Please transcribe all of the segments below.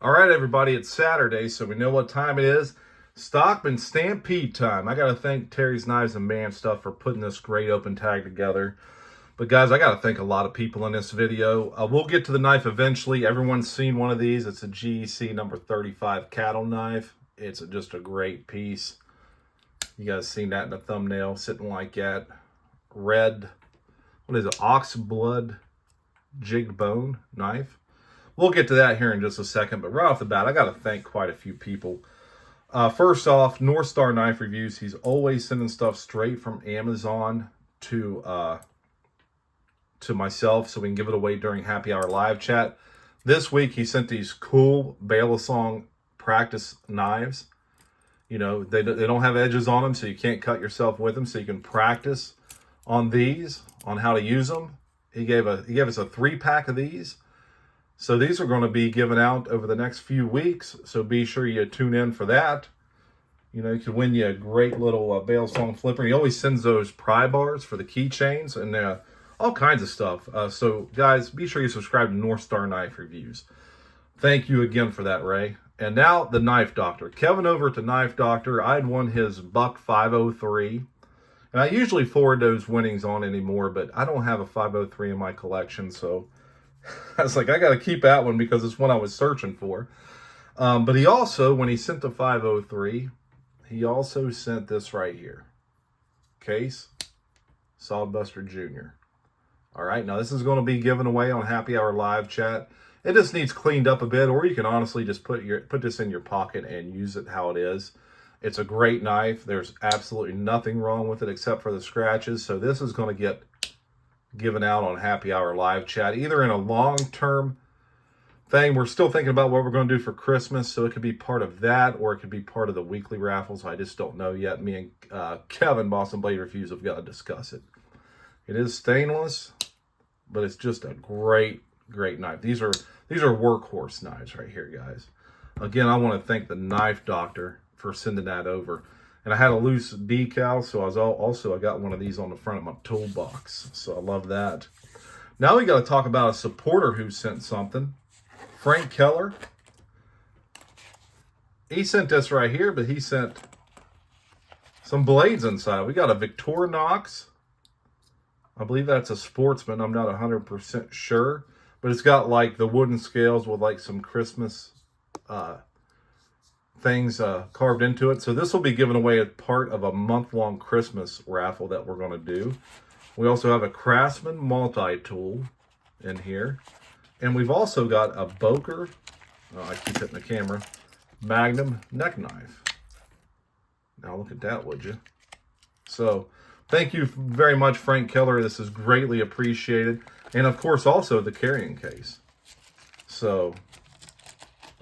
All right, everybody, it's Saturday, so we know what time it is. Stockman Stampede time. I got to thank Terry's Knives and Man Stuff for putting this great open tag together. But guys, I got to thank a lot of people in this video. We'll get to the knife eventually. Everyone's seen one of these. It's a GEC number 35 cattle knife. It's just a great piece. You guys seen that in the thumbnail, sitting like that. Red, what is it, ox blood jigged bone knife. We'll get to that here in just a second, but right off the bat, I got to thank quite a few people. First off, North Star Knife Reviews. He's always sending stuff straight from Amazon to myself so we can give it away during Happy Hour live chat. This week, he sent these cool Balisong practice knives. You know, they don't have edges on them, so you can't cut yourself with them, so you can practice on these, on how to use them. He gave us a 3-pack of these. So these are going to be given out over the next few weeks, so be sure you tune in for that. You know, you could win you a great little Balisong flipper. He always sends those pry bars for the keychains and all kinds of stuff. So guys, be sure you subscribe to North Star Knife Reviews. Thank you again for that, Ray. And now the Knife Doctor. Kevin over at the Knife Doctor. I had won his Buck 503. And I usually forward those winnings on anymore, but I don't have a 503 in my collection, so I was like, I got to keep that one because it's one I was searching for. But he also, when he sent the 503, he also sent this right here. Case Sawbuster Jr. All right, now this is going to be given away on Happy Hour live chat. It just needs cleaned up a bit, or you can honestly just put this in your pocket and use it how it is. It's a great knife. There's absolutely nothing wrong with it except for the scratches. So this is going to get given out on Happy Hour live chat, either in a long-term thing. We're still thinking about what we're going to do for Christmas, so it could be part of that, or it could be part of the weekly raffles. I just don't know yet. Me and Kevin, Boston Blade Reviews, have got to discuss it. It is stainless, but it's just a great knife. These are workhorse knives right here, guys. Again, I want to thank the Knife Doctor for sending that over. And I had a loose decal, so I got one of these on the front of my toolbox. So I love that. Now we got to talk about a supporter who sent something. Frank Keller. He sent this right here, but he sent some blades inside. We got a Victorinox. I believe that's a Sportsman. I'm not 100% sure. But it's got like the wooden scales with like some Christmas things carved into it. So this will be given away as part of a month-long Christmas raffle that we're going to do. We also have a Craftsman multi-tool in here. And we've also got a Boker, I keep hitting the camera, Magnum neck knife. Now look at that, would you? So thank you very much, Frank Keller. This is greatly appreciated. And of course also the carrying case. So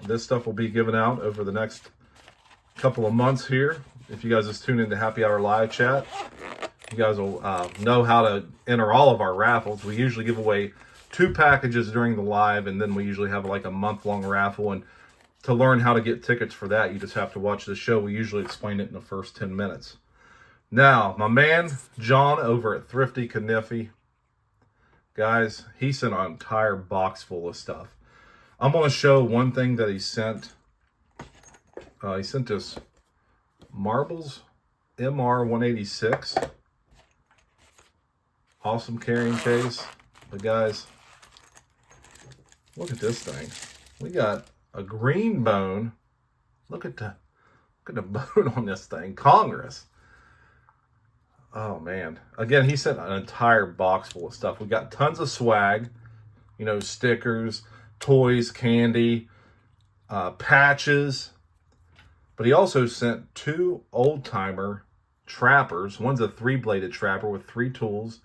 this stuff will be given out over the next couple of months here. If you guys just tune into Happy Hour live chat, you guys will know how to enter all of our raffles. We usually give away 2 packages during the live, and then we usually have like a month-long raffle. And to learn how to get tickets for that, you just have to watch the show. We usually explain it in the first 10 minutes. Now, my man, John, over at Thrifty Kniffy, guys, he sent an entire box full of stuff. I'm going to show one thing that he sent. He sent us Marbles MR 186. Awesome carrying case. But guys, look at this thing. We got a green bone. Look at the bone on this thing. Congress. Oh man. Again, he sent an entire box full of stuff. We got tons of swag. You know, stickers, toys, candy, patches. But he also sent 2 old-timer trappers. One's a 3-bladed trapper with 3 tools.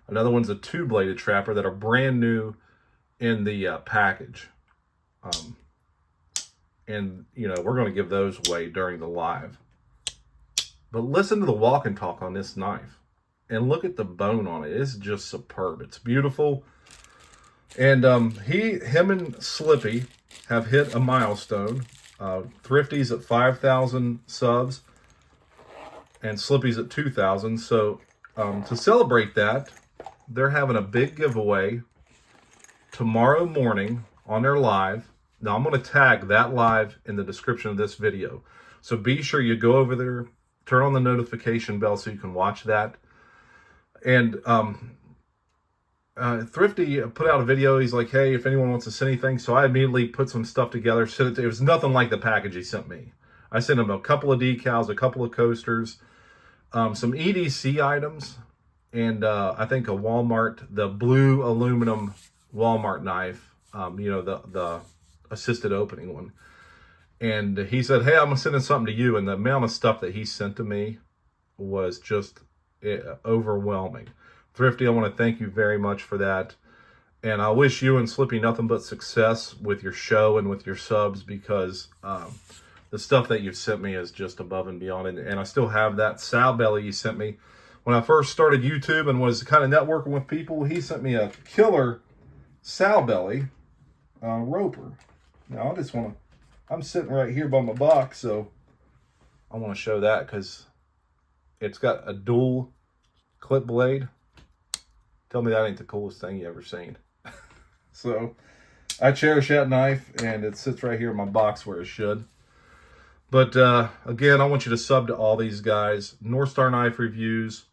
Another one's a 2-bladed trapper that are brand new in the package. And, you know, we're going to give those away during the live. But listen to the walk and talk on this knife. And look at the bone on it. It's just superb. It's beautiful. And him and Slippy have hit a milestone. Thrifty's at 5,000 subs and Slippy's at 2,000. So to celebrate that, they're having a big giveaway tomorrow morning on their live. Now, I'm going to tag that live in the description of this video. So be sure you go over there, turn on the notification bell so you can watch that. And Thrifty put out a video. He's like, hey, if anyone wants to send anything. So I immediately put some stuff together. It was nothing like the package he sent me. I sent him a couple of decals, a couple of coasters, some EDC items, and I think a Walmart, the blue aluminum Walmart knife, you know, the assisted opening one. And he said, hey, I'm sending something to you. And the amount of stuff that he sent to me was just overwhelming. Thrifty, I want to thank you very much for that. And I wish you and Slippy nothing but success with your show and with your subs, because the stuff that you've sent me is just above and beyond. And I still have that sow belly you sent me. When I first started YouTube and was kind of networking with people, he sent me a killer sow belly roper. Now, I just want to, I'm sitting right here by my box, so I want to show that because it's got a dual clip blade. Tell me that ain't the coolest thing you ever seen. So I cherish that knife, and it sits right here in my box where it should. But again, I want you to sub to all these guys. North Star Knife Reviews.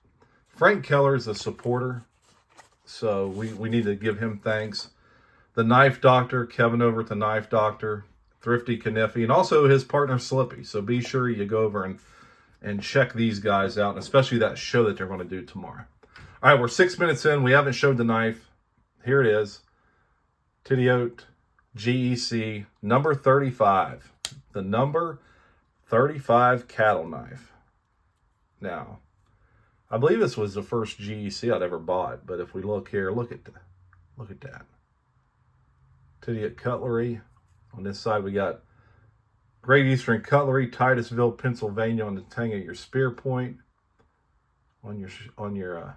Frank Keller is a supporter, so we need to give him thanks. The Knife Doctor, Kevin over at the Knife Doctor, Thrifty Kniffy, and also his partner Slippy. So be sure you go over and check these guys out, and especially that show that they're going to do tomorrow. All right, we're 6 minutes in. We haven't showed the knife. Here it is. Tidiote GEC number 35. The number 35 cattle knife. Now, I believe this was the first GEC I'd ever bought, but if we look here, look at that. Tidiote cutlery. On this side, we got Great Eastern Cutlery, Titusville, Pennsylvania, on the tang of your spear point. On your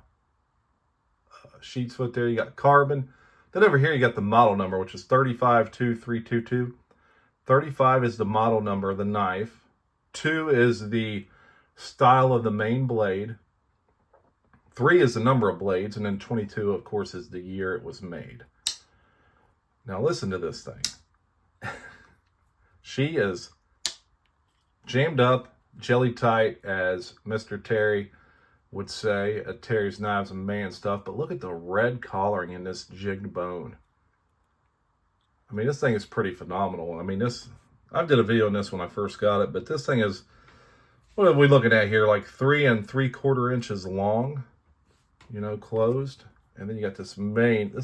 sheep's foot there, you got carbon. Then over here, you got the model number, which is 352322. 35 is the model number of the knife. 2 is the style of the main blade. 3 is the number of blades. And then 22, of course, is the year it was made. Now, listen to this thing. She is jammed up, jelly tight, as Mr. Terry would say at Terry's Knives and Man Stuff. But look at the red collaring in this jigged bone. I mean, this thing is pretty phenomenal. I mean, I did a video on this when I first got it, but this thing is, what are we looking at here? Like 3 3/4 inches long, you know, closed. And then you got this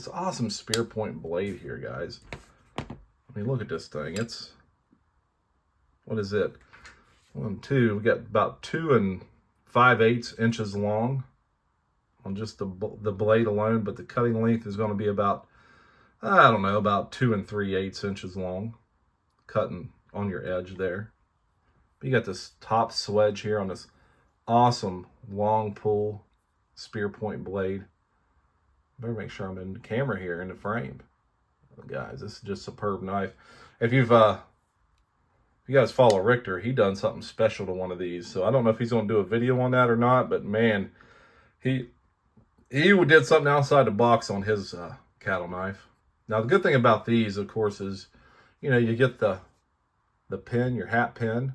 awesome spear point blade here, guys. I mean, look at this thing. It's, what is it? 1, 2, we got about 2 5/8 inches long on just the blade alone, but the cutting length is going to be about, I don't know, about 2 3/8 inches long, cutting on your edge there. You got this top swedge here on this awesome long pull spear point blade. Better make sure I'm in the camera here in the frame. Guys, this is just a superb knife. If you guys follow Richter, he done something special to one of these. So I don't know if he's going to do a video on that or not, but man, he did something outside the box on his cattle knife. Now, the good thing about these, of course, is, you know, you get the pin, your hat pin.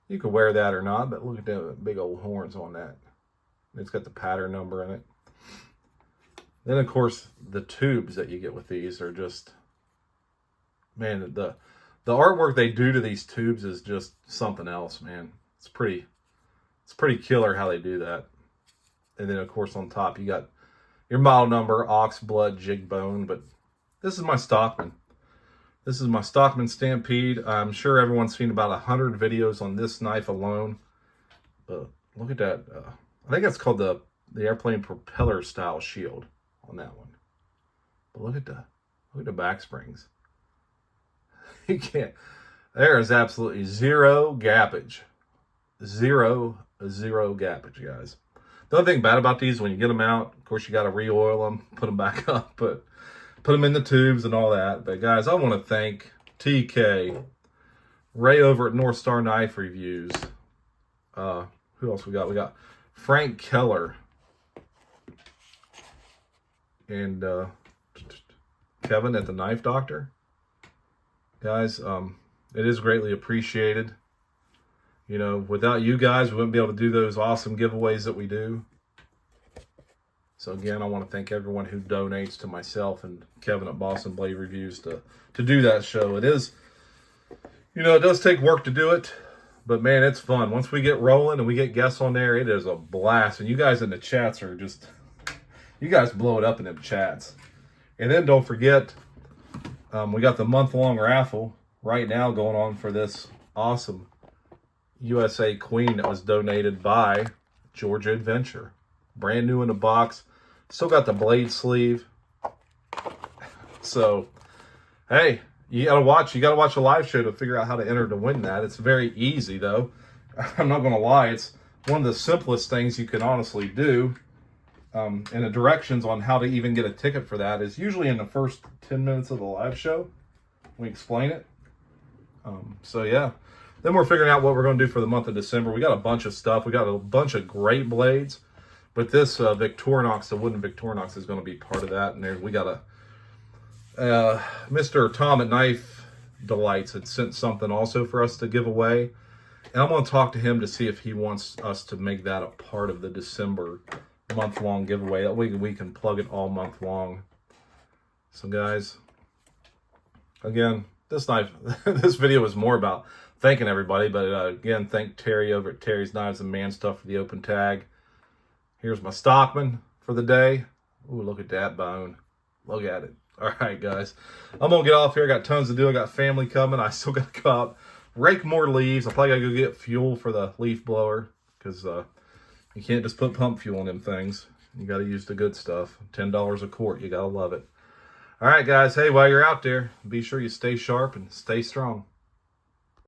You can wear that or not, but look at the big old horns on that. It's got the pattern number in it. Then, of course, the tubes that you get with these are just, man, the artwork they do to these tubes is just something else, man. It's pretty killer how they do that. And then, of course, on top, you got your model number, ox blood, jig bone. But this is my Stockman. This is my Stockman Stampede. I'm sure everyone's seen about 100 videos on this knife alone. But look at that. I think that's called the airplane propeller style shield on that one. But look at the back springs. You can't. There is absolutely zero gappage. Zero gappage, guys. The other thing bad about these, when you get them out, of course, you got to re-oil them, put them back up, but put them in the tubes and all that. But guys, I want to thank TK, Ray over at North Star Knife Reviews. Who else we got? We got Frank Keller and Kevin at the Knife Doctor. guys. It is greatly appreciated. You know, without you guys, we wouldn't be able to do those awesome giveaways that we do. So again, I want to thank everyone who donates to myself and Kevin at Boston Blade Reviews to do that show. It is, you know, it does take work to do it, but man, it's fun. Once we get rolling and we get guests on there, it is a blast. And you guys in the chats are just, you guys blow it up in them chats. And then don't forget, we got the month-long raffle right now going on for this awesome USA Queen that was donated by Georgia Adventure. Brand new in the box. Still got the blade sleeve. So, hey, you gotta watch a live show to figure out how to enter to win that. It's very easy though. I'm not gonna lie, it's one of the simplest things you can honestly do. And the directions on how to even get a ticket for that is usually in the first 10 minutes of the live show. We explain it. So yeah. Then we're figuring out what we're going to do for the month of December. We got a bunch of stuff. We got a bunch of great blades. But this Victorinox, the wooden Victorinox, is going to be part of that. And there we got a Mr. Tom at Knife Delights had sent something also for us to give away. And I'm going to talk to him to see if he wants us to make that a part of the December month-long giveaway. That way we can plug it all month long. So guys, again, this video is more about thanking everybody, but again, thank Terry over at Terry's Knives and Man Stuff for the open tag. Here's my Stockman for the day. Ooh, look at that bone. Look at it. All right, guys. I'm going to get off here. I got tons to do. I got family coming. I still got to go out, rake more leaves. I probably got to go get fuel for the leaf blower because you can't just put pump fuel in them things. You got to use the good stuff. $10 a quart. You got to love it. All right, guys. Hey, while you're out there, be sure you stay sharp and stay strong.